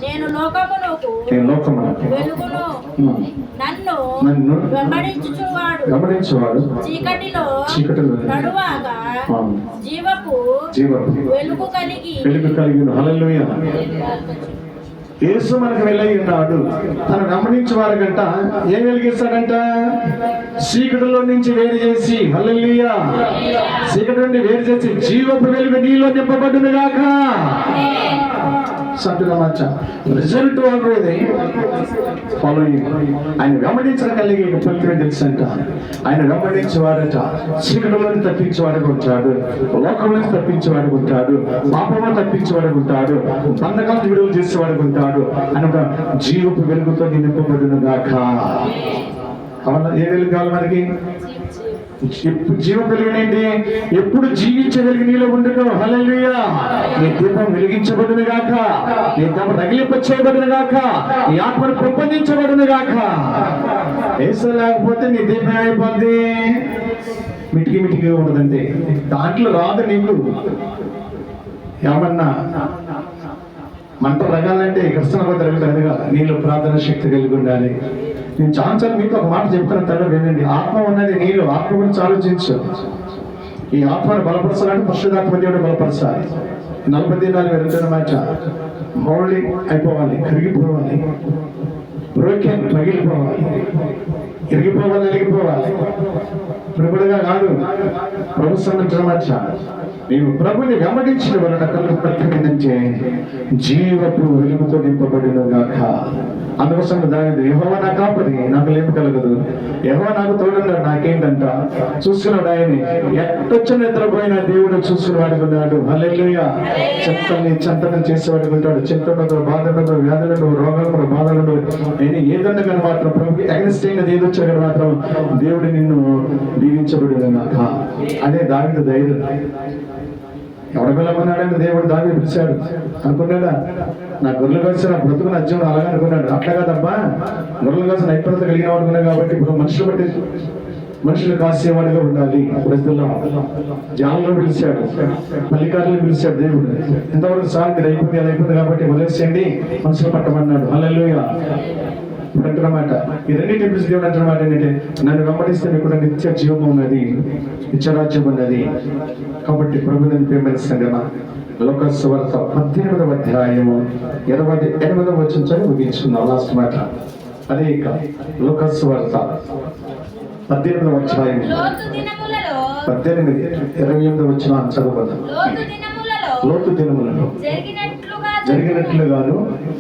నేను లోకమునకు వెలుగును. నన్ను వెంబడించువాడు చీకటిలో నడువాగా జీవపు వెలుగు కలిగి. హల్లెలూయా. యేసు మనకు వెళ్ళై ఉన్నాడు. తను గమనించే వారికంట ఏం వెలిగిస్తాడంట? చీకటిలో నుంచి వేరు చేసి, హల్లెలూయా, చీకటి నుండి వేరు చేసి జీవపు వెలుగు నీలో నింపబడును గాక. Result already following. ఆయన వెంబడించడం కలిగి ఫలితమే తెలుసంట. ఆయన వెంబడించేవాడట చీకటిలోని తప్పించేవాడు ఉంటాడు, లోకం నుంచి తప్పించేవాడు ఉంటాడు, పాపంలో తప్పించేవాడు ఉంటాడు, బంధకాలను విడుదల చేసేవాడు ఉంటాడు అని ఒక జీవపు వెలుగుతో నింపబడును గాక. అవునా? ఏ వెలుగు కావాలి మనకి? జీవ వెలుగునేంటి? ఎప్పుడు జీవించే వెలుగు నీలో ఉండటం. హల్లెలూయా. నీ దీపం వెలిగించబడును గాక, నీ దీపం రగిలింపచేయబడును గాక, నీ ఆత్మను పెంపొందించబడును గాక. యేసు లేకపోతే నీ దీపం అయిపోద్ది, మిటికి ఉండదంటే. దాంట్లో రాదు నీకు ఏమన్నా మంట రగాలంటే కృష్ణ జరుగుతుందిగా. నీలో ప్రార్థన శక్తి కలిగి ఉండాలి. నేను చాలాసార్లు మీతో ఒక మాట చెప్తున్న తర్వాత వినండి. ఆత్మ ఉన్నది నీలో. ఆత్మ గురించి ఆలోచించు. ఈ ఆత్మను బలపరచాలంటే పరిశుద్ధాత్మ దేవుడు బలపరచాలి. 40 దినాలు వెళ్తున్న మాట మౌళి అయిపోవాలి, కరిగిపోవాలి, బ్రోకెన్ పగిలిపోవాలి, ఇరిగిపోవాలి, ఎరిగిపోవాలి. ప్రభుడుగా కాదు, ప్రభు సన్నమాట. నీవు ప్రభుని వెంబడించిన వలన కళ్ళు ప్రత్యేకించే జీవపు వెలుగుతో నింపబడిన గాక. అందుకోసం దాని యెహోవా నా కాపరి, నాకు లేమి కలగదు, యెహోవా నాకు తోడున్నాడు, నాకేంటంట. చూస్తున్నాడు ఆయన. ఎట్టొచ్చిన నిద్రపోయిన దేవుడు చూసుకునేవాడికి ఉన్నాడు. హల్లెలూయా. చెంతని చేసేవాడికి ఉంటాడు. చింతతో, బాధలతో, వ్యాధులతో, రోగాలతో, బాధలతో ఏదన్నా కానీ మాత్రం ప్రభుకి అగెన్స్ట్ అయినది ఏదొచ్చా కానీ మాత్రం దేవుడు నిన్ను దీవించబడిన గాక. అదే దావీదు ధైర్యం. ఎవడ పిల్లమన్నాడంటే దేవుడు దావీదు పిలిచాడు. అనుకున్నాడా నా గొర్రెలు కలిసి నా బ్రతుకు నా జీవనం అలాగే అనుకున్నాడు. అట్లా కాదబ్బా, గొర్రెలు కలిసి నైపుణ్యత కలిగిన అనుకున్నాడు. కాబట్టి ఇప్పుడు మనుషులు కాసేవాడిగా ఉండాలి. ప్రజల్లో జాలలో పిలిచాడు, పల్లికారులు పిలిచాడు దేవుడు. ఎంతవరకు సార్ మీరు అయిపోయింది కాబట్టి వదిలేసేయండి, మనుషులు పట్టమన్నాడు. హల్లెలూయా. అంటున్నమాట ఈ రెండింటి పిలిచి దేవుడు అంటున్నమాట ఏంటంటే, నన్ను వెంబడిస్తే మీకు కూడా నిత్య జీవం ఉన్నది, నిత్యరాజ్యం ఉన్నది. కాబట్టి ప్రభు నన్ను ప్రేమించండి. లోకాసు సువార్త 18వ అధ్యాయము 28వ వచనం ముగించుకున్నాం. లాస్ట్ మాట అదే. ఇక లోకాసు సువార్త 18వ అధ్యాయం 28వ వచనం చదువుకుందాం. లోతు దినములలో జరిగినట్లుగాను